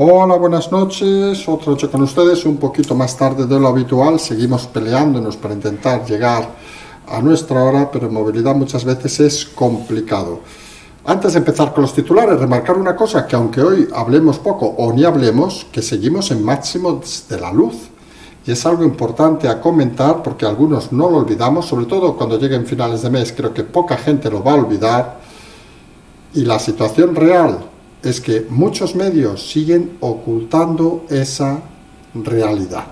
Hola, buenas noches, otra noche con ustedes, un poquito más tarde de lo habitual. Seguimos peleándonos para intentar llegar a nuestra hora, pero en movilidad muchas veces es complicado. Antes de empezar con los titulares, remarcar una cosa, que aunque hoy hablemos poco o ni hablemos, que seguimos en máximos de la luz. Y es algo importante a comentar porque algunos no lo olvidamos, sobre todo cuando lleguen finales de mes, creo que poca gente lo va a olvidar. Y la situación real es que muchos medios siguen ocultando esa realidad.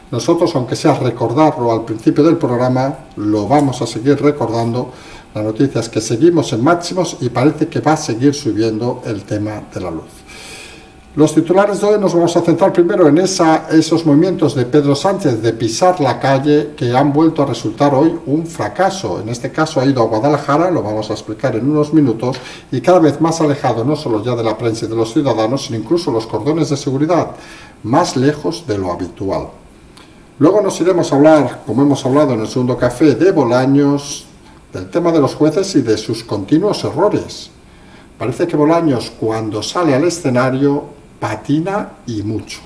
Nosotros, aunque sea recordarlo al principio del programa, lo vamos a seguir recordando. La noticia es que seguimos en máximos y parece que va a seguir subiendo el tema de la luz. Los titulares de hoy nos vamos a centrar primero en esos movimientos de Pedro Sánchez de pisar la calle que han vuelto a resultar hoy un fracaso. En este caso ha ido a Guadalajara, lo vamos a explicar en unos minutos, y cada vez más alejado no solo ya de la prensa y de los ciudadanos, sino incluso los cordones de seguridad, más lejos de lo habitual. Luego nos iremos a hablar, como hemos hablado en el segundo café, de Bolaños, del tema de los jueces y de sus continuos errores. Parece que Bolaños, cuando sale al escenario, patina y mucho.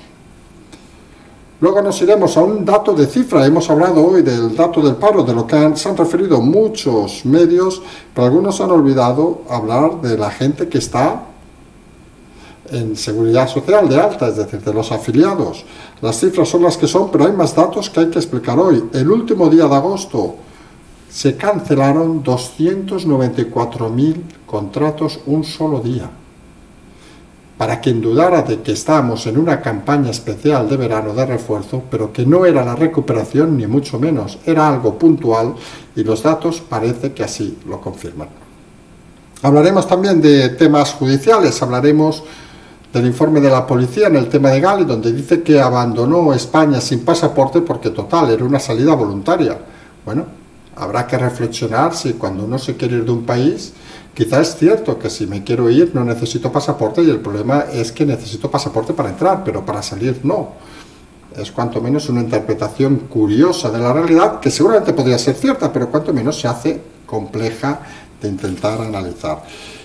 Luego nos iremos a un dato de cifra. Hemos hablado hoy del dato del paro, de lo que se han referido muchos medios, pero algunos han olvidado hablar de la gente que está en seguridad social de alta, es decir, de los afiliados. Las cifras son las que son, pero hay más datos que hay que explicar hoy. El último día de agosto se cancelaron 294.000 contratos un solo día. Para quien dudara de que estábamos en una campaña especial de verano de refuerzo, pero que no era la recuperación ni mucho menos, era algo puntual y los datos parece que así lo confirman. Hablaremos también de temas judiciales, hablaremos del informe de la policía en el tema de Gali, donde dice que abandonó España sin pasaporte porque total, era una salida voluntaria. Bueno, habrá que reflexionar si cuando uno se quiere ir de un país, quizás es cierto que si me quiero ir no necesito pasaporte y el problema es que necesito pasaporte para entrar, pero para salir no. Es cuanto menos una interpretación curiosa de la realidad que seguramente podría ser cierta, pero cuanto menos se hace compleja de intentar analizar.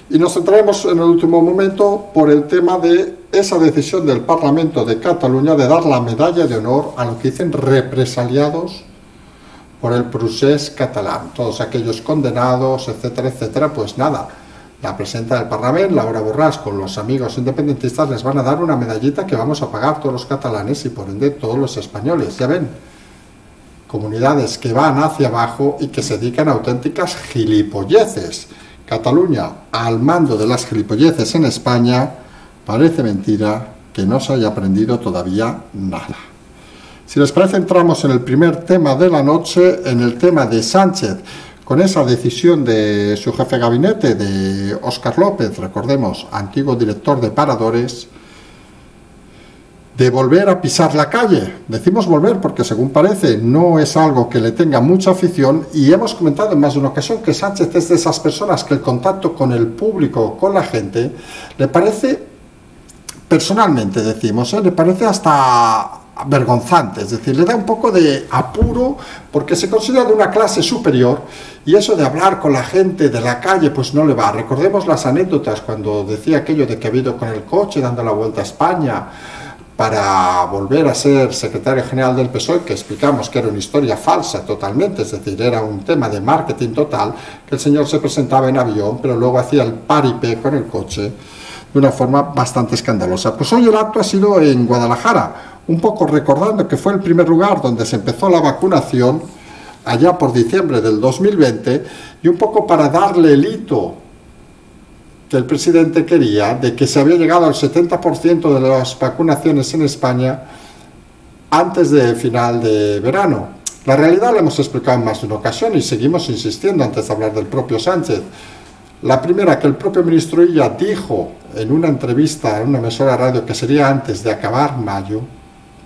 Y nos centraremos en el último momento por el tema de esa decisión del Parlamento de Cataluña de dar la medalla de honor a lo que dicen represaliados por el procés catalán, todos aquellos condenados, etcétera, etcétera. Pues nada, la presidenta del Parlamento, Laura Borràs, con los amigos independentistas les van a dar una medallita que vamos a pagar todos los catalanes y por ende todos los españoles. Ya ven, comunidades que van hacia abajo y que se dedican a auténticas gilipolleces. Cataluña, al mando de las gilipolleces en España, parece mentira que no se haya aprendido todavía nada. Si les parece, entramos en el primer tema de la noche, en el tema de Sánchez, con esa decisión de su jefe de gabinete, de Óscar López, recordemos, antiguo director de Paradores, de volver a pisar la calle. Decimos volver porque, según parece, no es algo que le tenga mucha afición, y hemos comentado en más de una ocasión que Sánchez es de esas personas que el contacto con el público, con la gente, le parece, personalmente decimos, le parece hasta vergonzante, es decir, le da un poco de apuro porque se considera de una clase superior y eso de hablar con la gente de la calle pues no le va. Recordemos las anécdotas cuando decía aquello de que había ido con el coche dando la vuelta a España para volver a ser secretario general del PSOE, que explicamos que era una historia falsa totalmente, es decir, era un tema de marketing total, que el señor se presentaba en avión pero luego hacía el paripé con el coche de una forma bastante escandalosa. Pues hoy el acto ha sido en Guadalajara, un poco recordando que fue el primer lugar donde se empezó la vacunación, allá por diciembre del 2020, y un poco para darle el hito que el presidente quería, de que se había llegado al 70% de las vacunaciones en España antes del final de verano. La realidad la hemos explicado en más de una ocasión y seguimos insistiendo antes de hablar del propio Sánchez. La primera, que el propio ministro Illa dijo en una entrevista en una emisora de radio que sería antes de acabar mayo,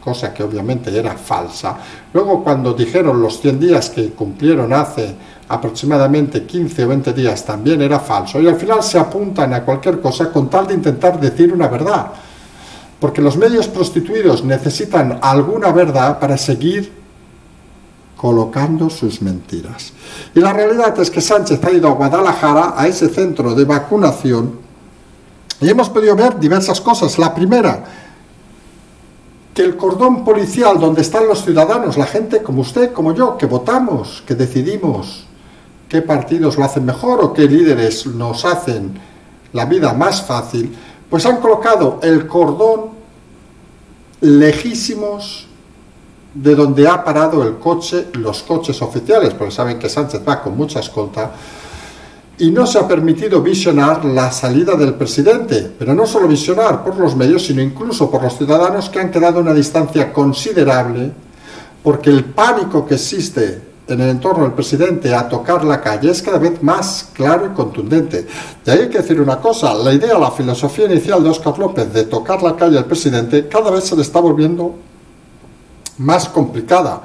cosa que obviamente era falsa. Luego, cuando dijeron los 100 días que cumplieron hace aproximadamente 15 o 20 días, también era falso. Y al final se apuntan a cualquier cosa con tal de intentar decir una verdad. Porque los medios prostituidos necesitan alguna verdad para seguir colocando sus mentiras. Y la realidad es que Sánchez ha ido a Guadalajara, a ese centro de vacunación, Y hemos podido ver diversas cosas. La primera, que el cordón policial donde están los ciudadanos, la gente como usted, como yo, que votamos, que decidimos qué partidos lo hacen mejor o qué líderes nos hacen la vida más fácil, pues han colocado el cordón lejísimos de donde ha parado el coche, los coches oficiales, porque saben que Sánchez va con mucha escolta, y no se ha permitido visionar la salida del presidente, pero no solo visionar por los medios, sino incluso por los ciudadanos, que han quedado a una distancia considerable, porque el pánico que existe en el entorno del presidente a tocar la calle es cada vez más claro y contundente. Y ahí hay que decir una cosa, la idea, la filosofía inicial de Óscar López de tocar la calle al presidente cada vez se le está volviendo más complicada.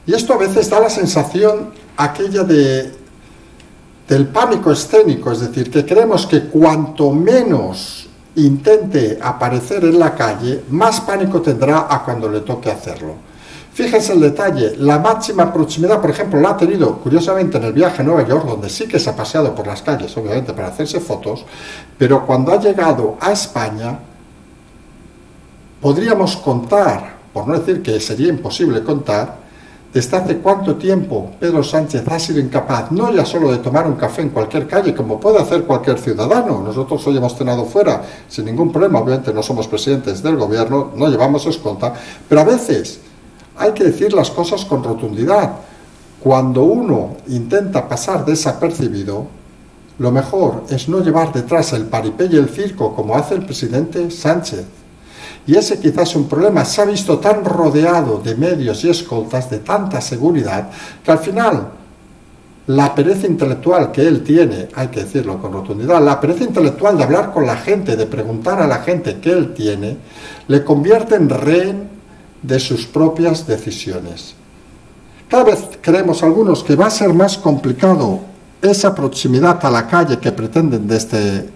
Y esto a veces da la sensación aquella del pánico escénico, es decir, que creemos que cuanto menos intente aparecer en la calle, más pánico tendrá a cuando le toque hacerlo. Fíjense el detalle, la máxima proximidad, por ejemplo, la ha tenido, curiosamente, en el viaje a Nueva York, donde sí que se ha paseado por las calles, obviamente, para hacerse fotos, pero cuando ha llegado a España, podríamos contar, por no decir que sería imposible contar, desde hace cuánto tiempo Pedro Sánchez ha sido incapaz, no ya solo de tomar un café en cualquier calle, como puede hacer cualquier ciudadano. Nosotros hoy hemos cenado fuera sin ningún problema, obviamente no somos presidentes del gobierno, no llevamos escolta, pero a veces hay que decir las cosas con rotundidad. Cuando uno intenta pasar desapercibido, lo mejor es no llevar detrás el paripé y el circo como hace el presidente Sánchez. Y ese quizás es un problema, se ha visto tan rodeado de medios y escoltas, de tanta seguridad, que al final la pereza intelectual que él tiene, hay que decirlo con rotundidad, la pereza intelectual de hablar con la gente, de preguntar a la gente qué él tiene, le convierte en rehén de sus propias decisiones. Cada vez creemos algunos que va a ser más complicado esa proximidad a la calle que pretenden desde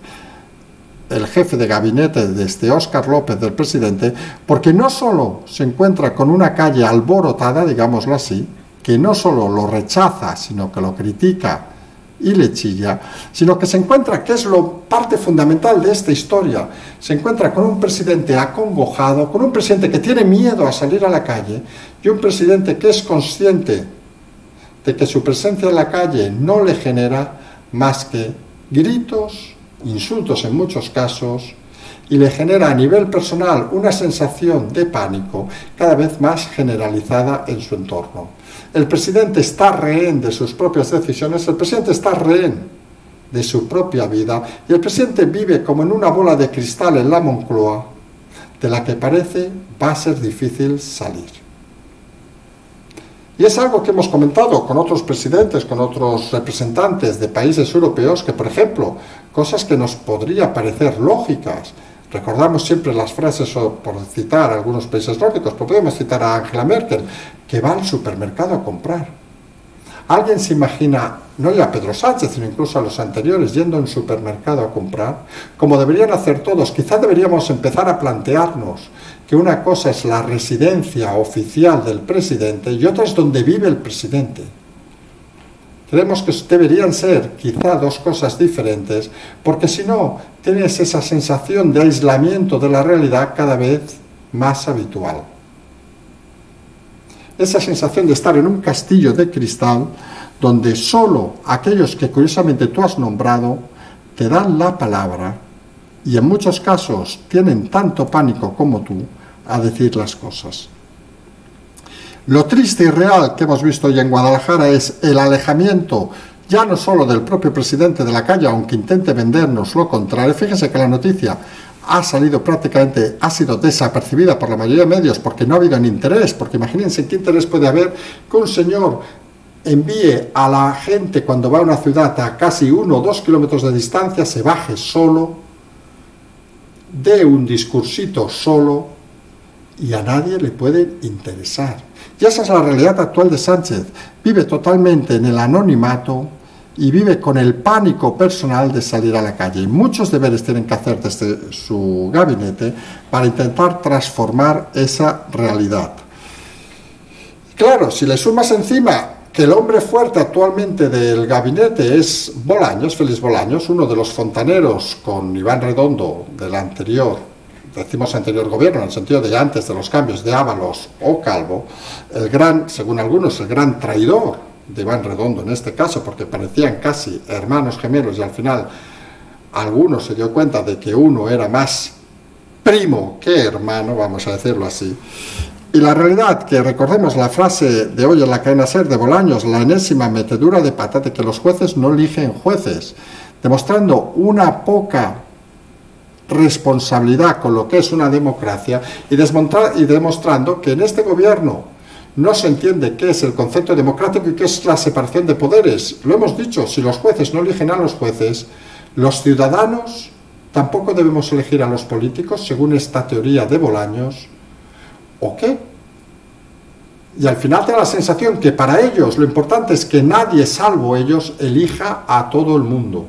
el jefe de gabinete, desde Óscar López, del presidente, porque no solo se encuentra con una calle alborotada, digámoslo así, que no solo lo rechaza, sino que lo critica y le chilla, sino que se encuentra, que es lo parte fundamental de esta historia, se encuentra con un presidente acongojado, con un presidente que tiene miedo a salir a la calle, y un presidente que es consciente de que su presencia en la calle no le genera más que gritos, insultos en muchos casos, y le genera a nivel personal una sensación de pánico cada vez más generalizada en su entorno. El presidente está rehén de sus propias decisiones, el presidente está rehén de su propia vida, y el presidente vive como en una bola de cristal en la Moncloa, de la que parece va a ser difícil salir. Y es algo que hemos comentado con otros presidentes, con otros representantes de países europeos, que, por ejemplo, cosas que nos podría parecer lógicas, recordamos siempre las frases, por citar algunos países nórdicos, pero podemos citar a Angela Merkel, que va al supermercado a comprar. ¿Alguien se imagina, no ya a Pedro Sánchez, sino incluso a los anteriores, yendo a un supermercado a comprar? Como deberían hacer todos, quizá deberíamos empezar a plantearnos que una cosa es la residencia oficial del presidente y otra es donde vive el presidente. Creemos que deberían ser quizá dos cosas diferentes, porque si no, tienes esa sensación de aislamiento de la realidad cada vez más habitual. Esa sensación de estar en un castillo de cristal, donde solo aquellos que curiosamente tú has nombrado te dan la palabra, y en muchos casos tienen tanto pánico como tú a decir las cosas. Lo triste y real que hemos visto hoy en Guadalajara es el alejamiento ya no solo del propio presidente de la calle, aunque intente vendernos lo contrario. Fíjense que la noticia ha salido prácticamente, ha sido desapercibida por la mayoría de medios porque no ha habido ni interés, porque imagínense qué interés puede haber que un señor envíe a la gente cuando va a una ciudad a casi 1 o 2 kilómetros de distancia, se baje solo, dé un discursito solo y a nadie le puede interesar. Y esa es la realidad actual de Sánchez. Vive totalmente en el anonimato y vive con el pánico personal de salir a la calle. Y muchos deberes tienen que hacer desde su gabinete para intentar transformar esa realidad. Claro, si le sumas encima que el hombre fuerte actualmente del gabinete es Bolaños, Félix Bolaños, uno de los fontaneros con Iván Redondo del anterior, decimos anterior gobierno, en el sentido de antes de los cambios de Ábalos o Calvo, el gran, según algunos, el gran traidor de Iván Redondo en este caso, porque parecían casi hermanos gemelos y al final algunos se dio cuenta de que uno era más primo que hermano, vamos a decirlo así. Y la realidad, que recordemos la frase de hoy en la cadena SER de Bolaños, la enésima metedura de pata de que los jueces no eligen jueces, demostrando una poca responsabilidad con lo que es una democracia y demostrando que en este gobierno no se entiende qué es el concepto democrático y qué es la separación de poderes. Lo hemos dicho, si los jueces no eligen a los jueces, los ciudadanos tampoco debemos elegir a los políticos, según esta teoría de Bolaños, ¿o qué? Y al final te da la sensación que para ellos lo importante es que nadie salvo ellos elija a todo el mundo.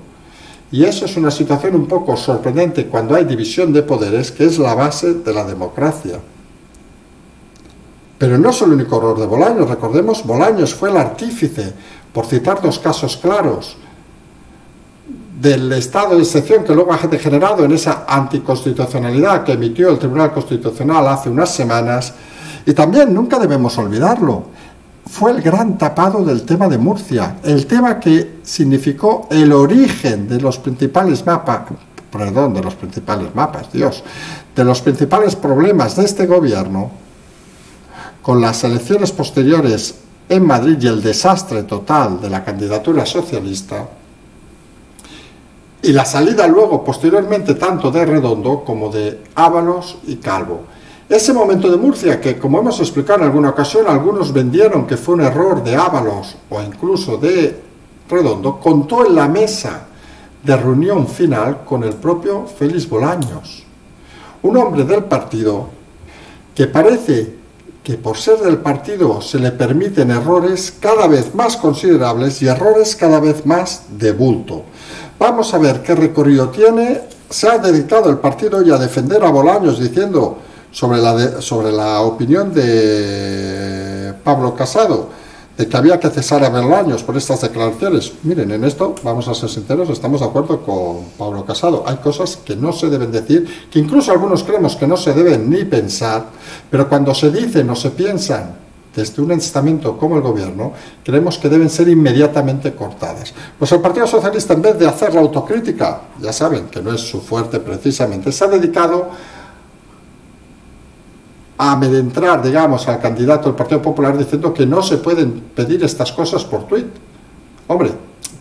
Y eso es una situación un poco sorprendente cuando hay división de poderes, que es la base de la democracia. Pero no es el único error de Bolaños, recordemos, Bolaños fue el artífice, por citar dos casos claros, del estado de excepción que luego ha degenerado en esa anticonstitucionalidad que emitió el Tribunal Constitucional hace unas semanas. Y también, nunca debemos olvidarlo, fue el gran tapado del tema de Murcia, el tema que significó el origen de los principales mapas, de los principales problemas de este gobierno, con las elecciones posteriores en Madrid y el desastre total de la candidatura socialista, y la salida luego, posteriormente, tanto de Redondo como de Ábalos y Calvo. Ese momento de Murcia, que como hemos explicado en alguna ocasión, algunos vendieron que fue un error de Ábalos o incluso de Redondo, contó en la mesa de reunión final con el propio Félix Bolaños, un hombre del partido que parece que por ser del partido se le permiten errores cada vez más considerables y errores cada vez más de bulto. Vamos a ver qué recorrido tiene. Se ha dedicado el partido hoy a defender a Bolaños diciendo sobre la opinión de Pablo Casado, de que había que cesar a Bolaños por estas declaraciones. Miren, en esto, vamos a ser sinceros, estamos de acuerdo con Pablo Casado. Hay cosas que no se deben decir, que incluso algunos creemos que no se deben ni pensar, pero cuando se dicen o se piensan desde un estamento como el gobierno, creemos que deben ser inmediatamente cortadas. Pues el Partido Socialista, en vez de hacer la autocrítica, ya saben que no es su fuerte precisamente, se ha dedicado a amedrentar, digamos, al candidato del Partido Popular diciendo que no se pueden pedir estas cosas por tuit. Hombre,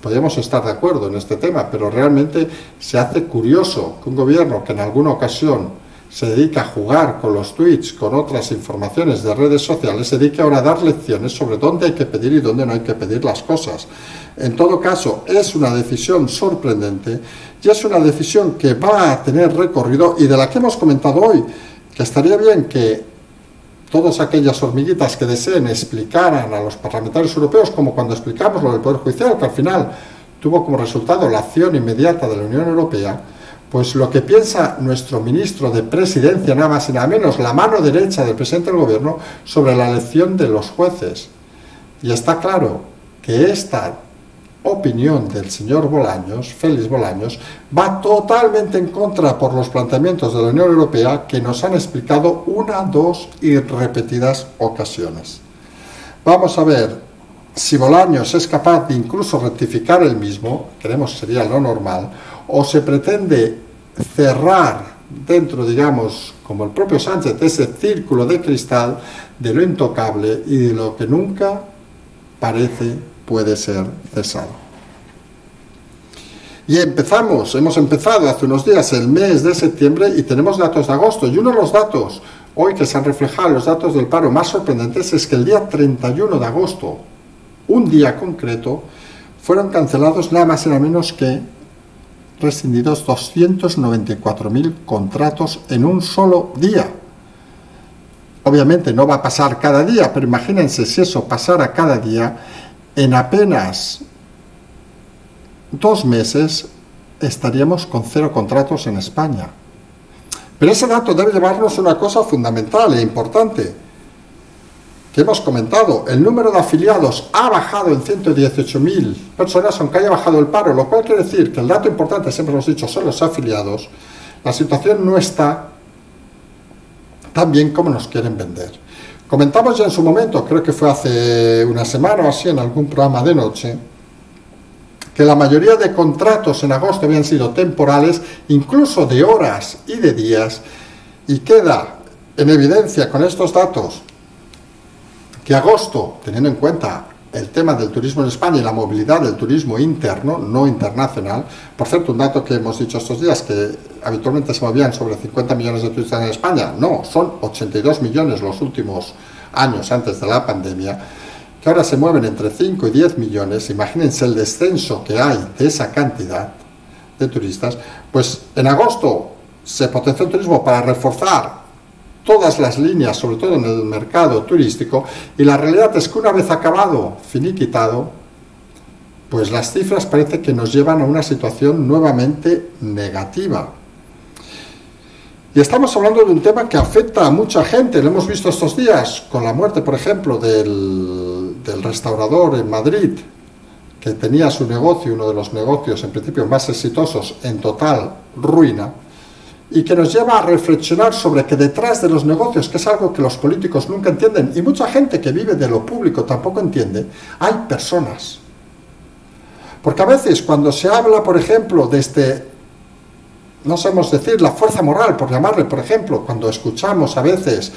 podemos estar de acuerdo en este tema, pero realmente se hace curioso que un gobierno que en alguna ocasión se dedica a jugar con los tweets, con otras informaciones de redes sociales, se dedica ahora a dar lecciones sobre dónde hay que pedir y dónde no hay que pedir las cosas. En todo caso, es una decisión sorprendente y es una decisión que va a tener recorrido y de la que hemos comentado hoy, que estaría bien que todas aquellas hormiguitas que deseen explicaran a los parlamentarios europeos, como cuando explicamos lo del Poder Judicial, que al final tuvo como resultado la acción inmediata de la Unión Europea, pues lo que piensa nuestro ministro de Presidencia, nada más y nada menos, la mano derecha del presidente del gobierno, sobre la elección de los jueces. Y está claro que esta opinión del señor Bolaños, Félix Bolaños, va totalmente en contra por los planteamientos de la Unión Europea que nos han explicado una, dos y repetidas ocasiones. Vamos a ver si Bolaños es capaz de incluso rectificar el mismo, creemos que sería lo normal, o se pretende cerrar dentro, digamos, como el propio Sánchez, ese círculo de cristal de lo intocable y de lo que nunca parece puede ser cesado. Y hemos empezado hace unos días el mes de septiembre y tenemos datos de agosto, y uno de los datos hoy que se han reflejado, los datos del paro más sorprendentes, es que el día 31 de agosto, un día concreto, fueron cancelados nada más y nada menos que rescindidos 294.000 contratos en un solo día. Obviamente no va a pasar cada día, pero imagínense si eso pasara cada día, en apenas 2 meses estaríamos con 0 contratos en España. Pero ese dato debe llevarnos a una cosa fundamental e importante. que hemos comentado, el número de afiliados ha bajado en 118.000 personas, aunque haya bajado el paro, lo cual quiere decir que el dato importante, siempre hemos dicho, son los afiliados. La situación no está tan bien como nos quieren vender. Comentamos ya en su momento, creo que fue hace una semana o así, en algún programa de noche, que la mayoría de contratos en agosto habían sido temporales, incluso de horas y de días, y queda en evidencia con estos datos que agosto, teniendo en cuenta el tema del turismo en España y la movilidad del turismo interno, no internacional, por cierto, un dato que hemos dicho estos días, que habitualmente se movían sobre 50 millones de turistas en España, no, son 82 millones los últimos años antes de la pandemia, que ahora se mueven entre 5 y 10 millones, imagínense el descenso que hay de esa cantidad de turistas, pues en agosto se potenció el turismo para reforzar todas las líneas, sobre todo en el mercado turístico, y la realidad es que una vez acabado, finiquitado, pues las cifras parece que nos llevan a una situación nuevamente negativa. Y estamos hablando de un tema que afecta a mucha gente, lo hemos visto estos días, con la muerte, por ejemplo, del restaurador en Madrid, que tenía su negocio, uno de los negocios en principio más exitosos, en total ruina, y que nos lleva a reflexionar sobre que detrás de los negocios, que es algo que los políticos nunca entienden, y mucha gente que vive de lo público tampoco entiende, hay personas. Porque a veces cuando se habla, por ejemplo, desde, no sabemos decir, la fuerza moral, por llamarle, por ejemplo, cuando escuchamos a veces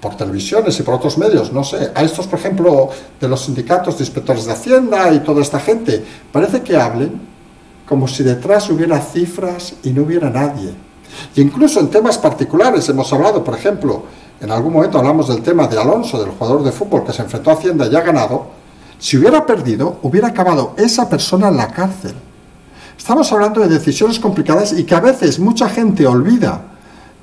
por televisiones y por otros medios, no sé, a estos, por ejemplo, de los sindicatos de inspectores de Hacienda y toda esta gente, parece que hablen como si detrás hubiera cifras y no hubiera nadie. Y incluso en temas particulares hemos hablado, por ejemplo, en algún momento hablamos del tema de Alonso, del jugador de fútbol que se enfrentó a Hacienda y ha ganado. Si hubiera perdido, hubiera acabado esa persona en la cárcel. Estamos hablando de decisiones complicadas y que a veces mucha gente olvida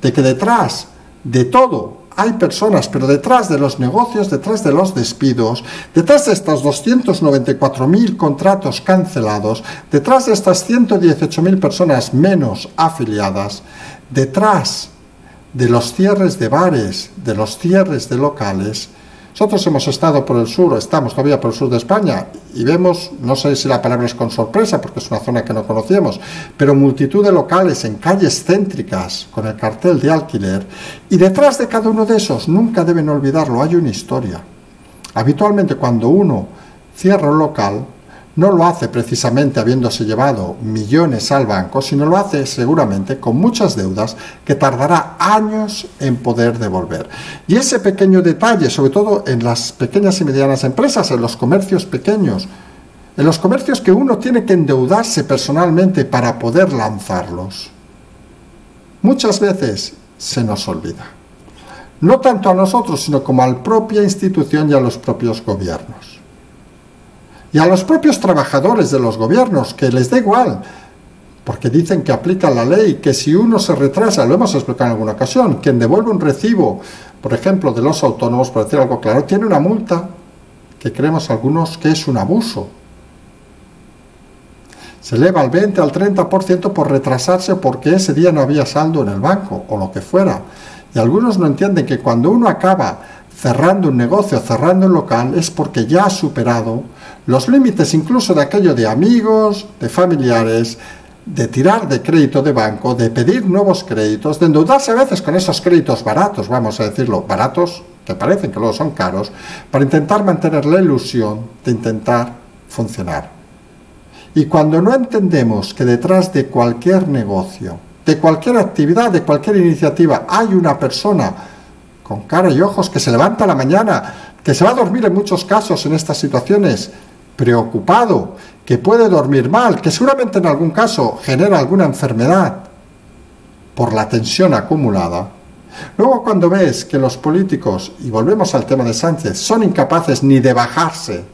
de que detrás de todo hay personas, pero detrás de los negocios, detrás de los despidos, detrás de estos 294.000 contratos cancelados, detrás de estas 118.000 personas menos afiliadas, detrás de los cierres de bares, de los cierres de locales. Nosotros hemos estado por el sur, estamos todavía por el sur de España y vemos, no sé si la palabra es con sorpresa porque es una zona que no conocíamos, pero multitud de locales en calles céntricas con el cartel de alquiler, y detrás de cada uno de esos, nunca deben olvidarlo, hay una historia. Habitualmente cuando uno cierra un local, no lo hace precisamente habiéndose llevado millones al banco, sino lo hace seguramente con muchas deudas que tardará años en poder devolver. Y ese pequeño detalle, sobre todo en las pequeñas y medianas empresas, en los comercios pequeños, en los comercios que uno tiene que endeudarse personalmente para poder lanzarlos, muchas veces se nos olvida. No tanto a nosotros, sino como a la propia institución y a los propios gobiernos. Y a los propios trabajadores de los gobiernos, que les da igual, porque dicen que aplican la ley, que si uno se retrasa, lo hemos explicado en alguna ocasión, quien devuelve un recibo, por ejemplo, de los autónomos, por decir algo claro, tiene una multa, que creemos algunos que es un abuso. Se eleva al 20, al 30% por retrasarse porque ese día no había saldo en el banco, o lo que fuera. Y algunos no entienden que cuando uno acaba cerrando un negocio, cerrando un local, es porque ya ha superado los límites incluso de aquello de amigos, de familiares, de tirar de crédito de banco, de pedir nuevos créditos, de endeudarse a veces con esos créditos baratos, vamos a decirlo, baratos, que parecen que luego son caros, para intentar mantener la ilusión de intentar funcionar. Y cuando no entendemos que detrás de cualquier negocio, de cualquier actividad, de cualquier iniciativa, hay una persona con cara y ojos que se levanta a la mañana, que se va a dormir en muchos casos en estas situaciones preocupado, que puede dormir mal, que seguramente en algún caso genera alguna enfermedad por la tensión acumulada. Luego cuando ves que los políticos, y volvemos al tema de Sánchez, son incapaces ni de bajarse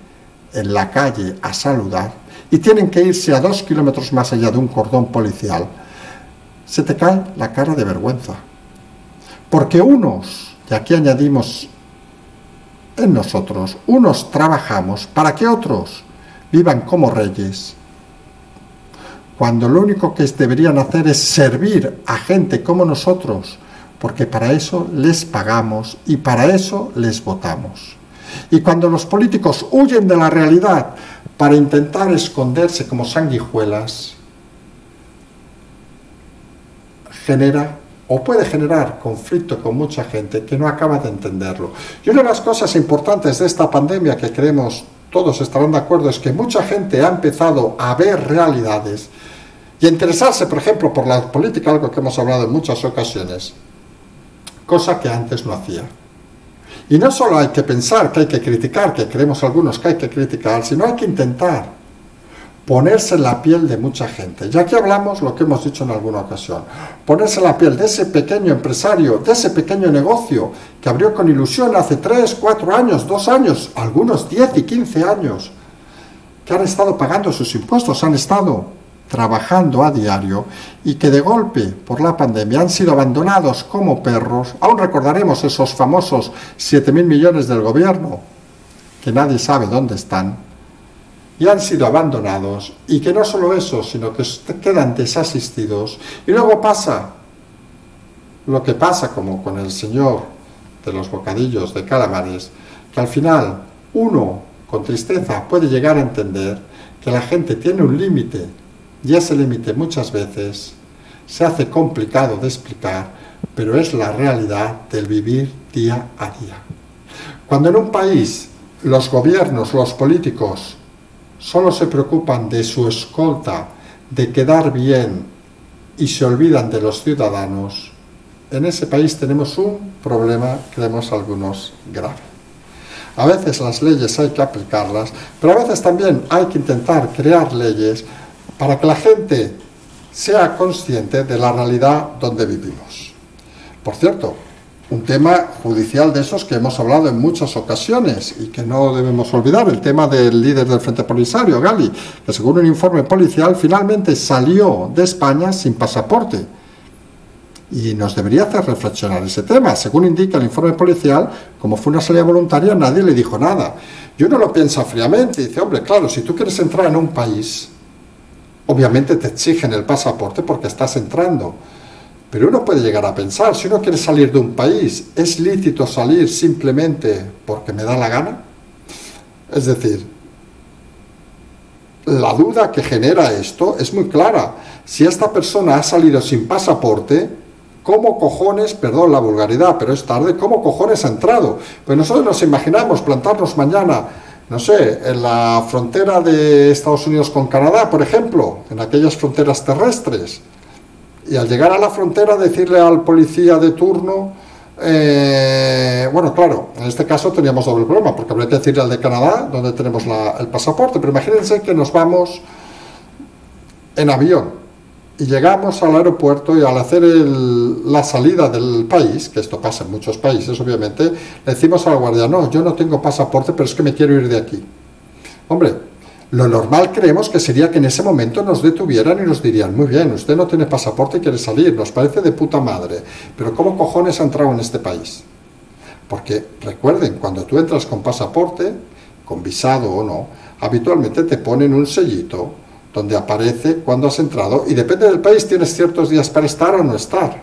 en la calle a saludar y tienen que irse a 2 kilómetros más allá de un cordón policial, se te cae la cara de vergüenza. Porque unos, y aquí añadimos en nosotros, unos trabajamos para que otros vivan como reyes, cuando lo único que deberían hacer es servir a gente como nosotros, porque para eso les pagamos y para eso les votamos. Y cuando los políticos huyen de la realidad para intentar esconderse como sanguijuelas, genera o puede generar conflicto con mucha gente que no acaba de entenderlo. Y una de las cosas importantes de esta pandemia, que creemos todos estarán de acuerdo, es que mucha gente ha empezado a ver realidades y a interesarse, por ejemplo, por la política, algo que hemos hablado en muchas ocasiones, cosa que antes no hacía. Y no solo hay que pensar que hay que criticar, que creemos algunos que hay que criticar, sino hay que intentar ponerse en la piel de mucha gente. Y aquí hablamos lo que hemos dicho en alguna ocasión, ponerse en la piel de ese pequeño empresario, de ese pequeño negocio que abrió con ilusión hace 3, 4 años, 2 años, algunos 10 y 15 años, que han estado pagando sus impuestos, han estado trabajando a diario y que de golpe por la pandemia han sido abandonados como perros. Aún recordaremos esos famosos 7.000 millones del gobierno, que nadie sabe dónde están, y han sido abandonados, y que no solo eso, sino que quedan desasistidos. Y luego pasa lo que pasa como con el señor de los bocadillos de calamares, que al final uno con tristeza puede llegar a entender que la gente tiene un límite, y ese límite muchas veces se hace complicado de explicar, pero es la realidad del vivir día a día. Cuando en un país los gobiernos, los políticos, solo se preocupan de su escolta, de quedar bien, y se olvidan de los ciudadanos, en ese país tenemos un problema, creemos algunos, grave. A veces las leyes hay que aplicarlas, pero a veces también hay que intentar crear leyes para que la gente sea consciente de la realidad donde vivimos. Por cierto, un tema judicial de esos que hemos hablado en muchas ocasiones y que no debemos olvidar, el tema del líder del Frente Polisario, Gali, que según un informe policial finalmente salió de España sin pasaporte. Y nos debería hacer reflexionar ese tema. Según indica el informe policial, como fue una salida voluntaria, nadie le dijo nada. Y uno lo piensa fríamente y dice, hombre, claro, si tú quieres entrar en un país, obviamente te exigen el pasaporte porque estás entrando. Pero uno puede llegar a pensar, si uno quiere salir de un país, ¿es lícito salir simplemente porque me da la gana? Es decir, la duda que genera esto es muy clara. Si esta persona ha salido sin pasaporte, ¿cómo cojones, perdón la vulgaridad, pero es tarde, cómo cojones ha entrado? Pues nosotros nos imaginamos plantarnos mañana, no sé, en la frontera de Estados Unidos con Canadá, por ejemplo, en aquellas fronteras terrestres, y al llegar a la frontera decirle al policía de turno, bueno, claro, en este caso teníamos doble problema, porque habría que decirle al de Canadá, donde tenemos el pasaporte, pero imagínense que nos vamos en avión y llegamos al aeropuerto y al hacer la salida del país, que esto pasa en muchos países obviamente, le decimos al guardia, no, yo no tengo pasaporte, pero es que me quiero ir de aquí. Hombre, lo normal creemos que sería que en ese momento nos detuvieran y nos dirían, muy bien, usted no tiene pasaporte y quiere salir, nos parece de puta madre, pero ¿cómo cojones ha entrado en este país? Porque recuerden, cuando tú entras con pasaporte, con visado o no, habitualmente te ponen un sellito donde aparece cuando has entrado y depende del país tienes ciertos días para estar o no estar.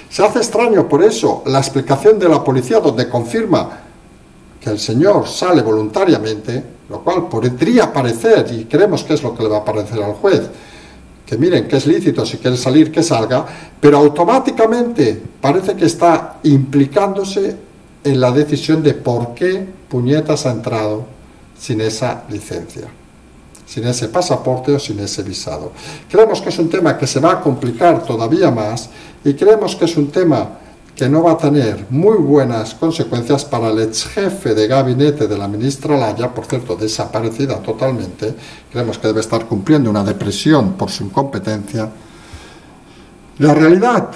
Se hace extraño por eso la explicación de la policía donde confirma que el señor sale voluntariamente, lo cual podría parecer, y creemos que es lo que le va a parecer al juez, que miren que es lícito, si quiere salir que salga, pero automáticamente parece que está implicándose en la decisión de por qué puñetas ha entrado sin esa licencia, sin ese pasaporte o sin ese visado. Creemos que es un tema que se va a complicar todavía más y creemos que es un tema que no va a tener muy buenas consecuencias para el ex jefe de gabinete de la ministra Olaya, por cierto, desaparecida totalmente. Creemos que debe estar cumpliendo una depresión por su incompetencia. La realidad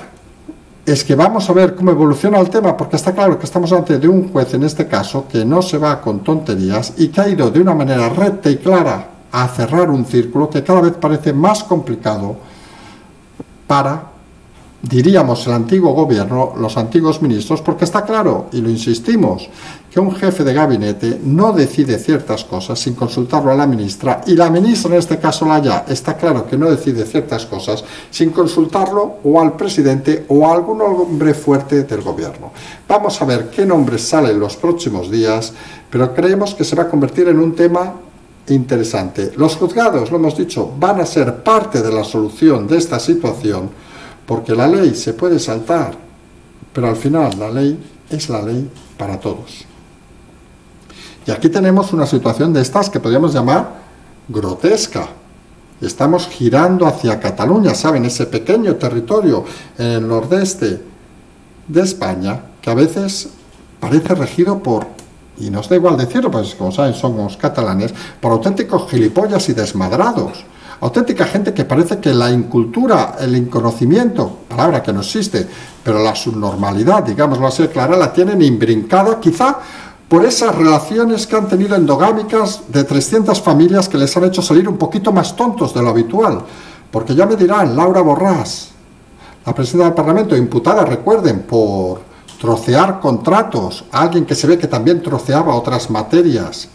es que vamos a ver cómo evoluciona el tema, porque está claro que estamos ante de un juez, en este caso, que no se va con tonterías y que ha ido de una manera recta y clara a cerrar un círculo que cada vez parece más complicado para diríamos el antiguo gobierno, los antiguos ministros, porque está claro, y lo insistimos, que un jefe de gabinete no decide ciertas cosas sin consultarlo a la ministra, y la ministra, en este caso la Haya, está claro que no decide ciertas cosas sin consultarlo o al presidente o a algún hombre fuerte del gobierno. Vamos a ver qué nombres salen los próximos días, pero creemos que se va a convertir en un tema interesante. Los juzgados, lo hemos dicho, van a ser parte de la solución de esta situación, porque la ley se puede saltar, pero al final la ley es la ley para todos. Y aquí tenemos una situación de estas que podríamos llamar grotesca. Estamos girando hacia Cataluña, ¿saben? Ese pequeño territorio en el nordeste de España, que a veces parece regido por, y nos da igual decirlo, pues como saben somos catalanes, por auténticos gilipollas y desmadrados. Auténtica gente que parece que la incultura, el inconocimiento, palabra que no existe, pero la subnormalidad, digámoslo así, clara, la tienen imbrincada quizá por esas relaciones que han tenido endogámicas de 300 familias que les han hecho salir un poquito más tontos de lo habitual. Porque ya me dirán, Laura Borràs, la presidenta del Parlamento, imputada, recuerden, por trocear contratos, a alguien que se ve que también troceaba otras materias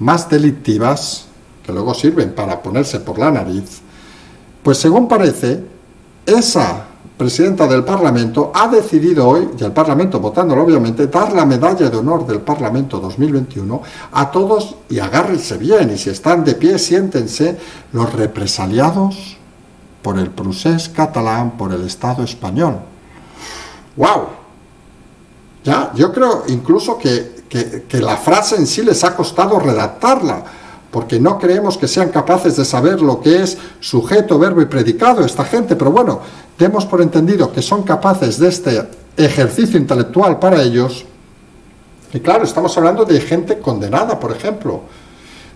más delictivas, que luego sirven para ponerse por la nariz, pues según parece, esa presidenta del Parlamento ha decidido hoy, y el Parlamento votándolo obviamente, dar la medalla de honor del Parlamento 2021 a todos, y agárrense bien, y si están de pie, siéntense, los represaliados por el procés catalán, por el Estado español. ¡Wow! Ya, yo creo incluso que la frase en sí les ha costado redactarla, porque no creemos que sean capaces de saber lo que es sujeto, verbo y predicado esta gente, pero bueno, demos por entendido que son capaces de este ejercicio intelectual para ellos. Y claro, estamos hablando de gente condenada, por ejemplo.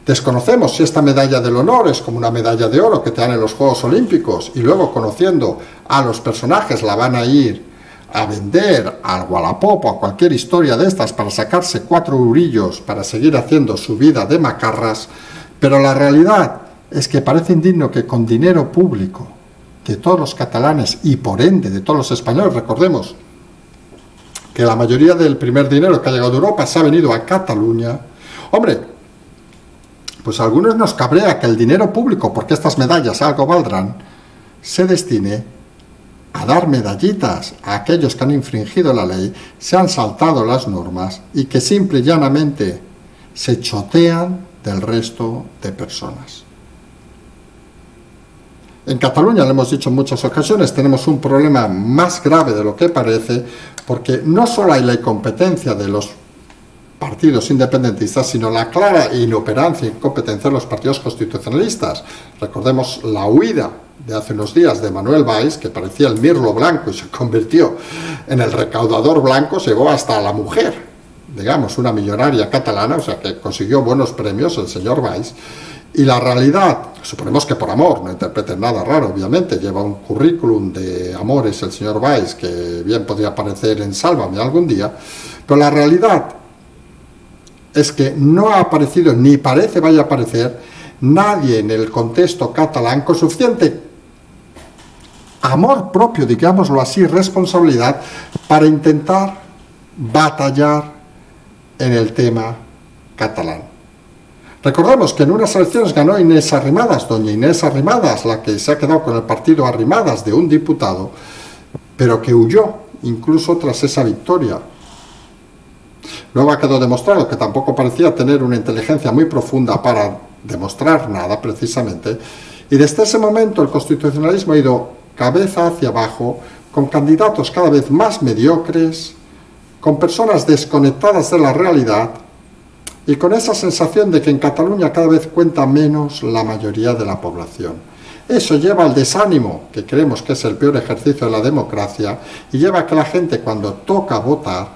Desconocemos si esta medalla del honor es como una medalla de oro que te dan en los Juegos Olímpicos, y luego, conociendo a los personajes, la van a ir a vender al Wallapop o a cualquier historia de estas para sacarse 4 eurillos para seguir haciendo su vida de macarras. Pero la realidad es que parece indigno que con dinero público de todos los catalanes y por ende de todos los españoles, recordemos que la mayoría del primer dinero que ha llegado de Europa se ha venido a Cataluña. Hombre, pues a algunos nos cabrea que el dinero público, porque estas medallas algo valdrán, se destine a dar medallitas a aquellos que han infringido la ley, se han saltado las normas y que simple y llanamente se chotean del resto de personas. En Cataluña, lo hemos dicho en muchas ocasiones, tenemos un problema más grave de lo que parece, porque no solo hay la incompetencia de los partidos independentistas, sino la clara inoperancia e incompetencia de los partidos constitucionalistas. Recordemos la huida de hace unos días de Manuel Valls, que parecía el mirlo blanco y se convirtió en el recaudador blanco, se llevó hasta a la mujer, digamos, una millonaria catalana, o sea que consiguió buenos premios el señor Valls. Y la realidad, suponemos que por amor, no interpreten nada raro, obviamente, lleva un currículum de amores el señor Valls, que bien podría aparecer en Sálvame algún día, pero la realidad es que no ha aparecido, ni parece vaya a aparecer, nadie en el contexto catalán con suficiente amor propio, digámoslo así, responsabilidad, para intentar batallar en el tema catalán. Recordemos que en unas elecciones ganó Inés Arrimadas, doña Inés Arrimadas, la que se ha quedado con el partido Arrimadas de un diputado, pero que huyó incluso tras esa victoria. Luego ha quedado demostrado que tampoco parecía tener una inteligencia muy profunda para demostrar nada, precisamente, y desde ese momento el constitucionalismo ha ido cabeza hacia abajo, con candidatos cada vez más mediocres, con personas desconectadas de la realidad, y con esa sensación de que en Cataluña cada vez cuenta menos la mayoría de la población. Eso lleva al desánimo, que creemos que es el peor ejercicio de la democracia, y lleva a que la gente, cuando toca votar,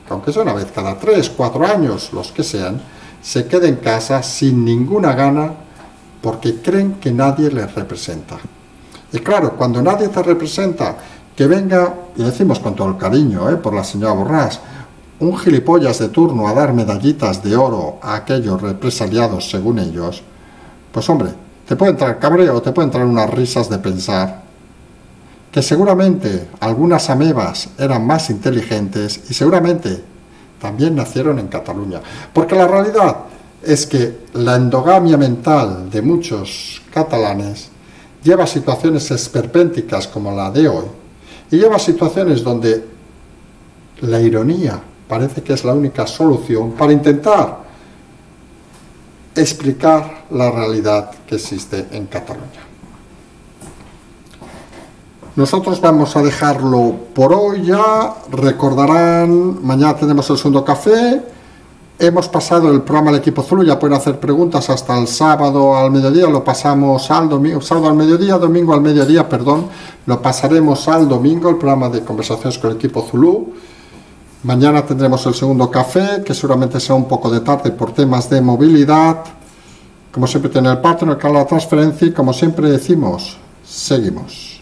aunque sea una vez cada 3, 4 años, los que sean, se quede en casa sin ninguna gana, porque creen que nadie les representa. Y claro, cuando nadie te representa, que venga, y decimos con todo el cariño, por la señora Borràs, un gilipollas de turno a dar medallitas de oro a aquellos represaliados según ellos, pues hombre, te puede entrar cabreo, te puede entrar unas risas de pensar que seguramente algunas amebas eran más inteligentes y seguramente también nacieron en Cataluña. Porque la realidad es que la endogamia mental de muchos catalanes lleva a situaciones esperpénticas como la de hoy y lleva a situaciones donde la ironía parece que es la única solución para intentar explicar la realidad que existe en Cataluña. Nosotros vamos a dejarlo por hoy ya. Recordarán, mañana tenemos el segundo café. Hemos pasado el programa al equipo Zulu, ya pueden hacer preguntas hasta el sábado al mediodía, lo pasamos al domingo, sábado al mediodía, domingo al mediodía, perdón, lo pasaremos al domingo, el programa de conversaciones con el equipo Zulu. Mañana tendremos el segundo café, que seguramente será un poco de tarde por temas de movilidad. Como siempre tiene el partner, el canal de transferencia y como siempre decimos, seguimos.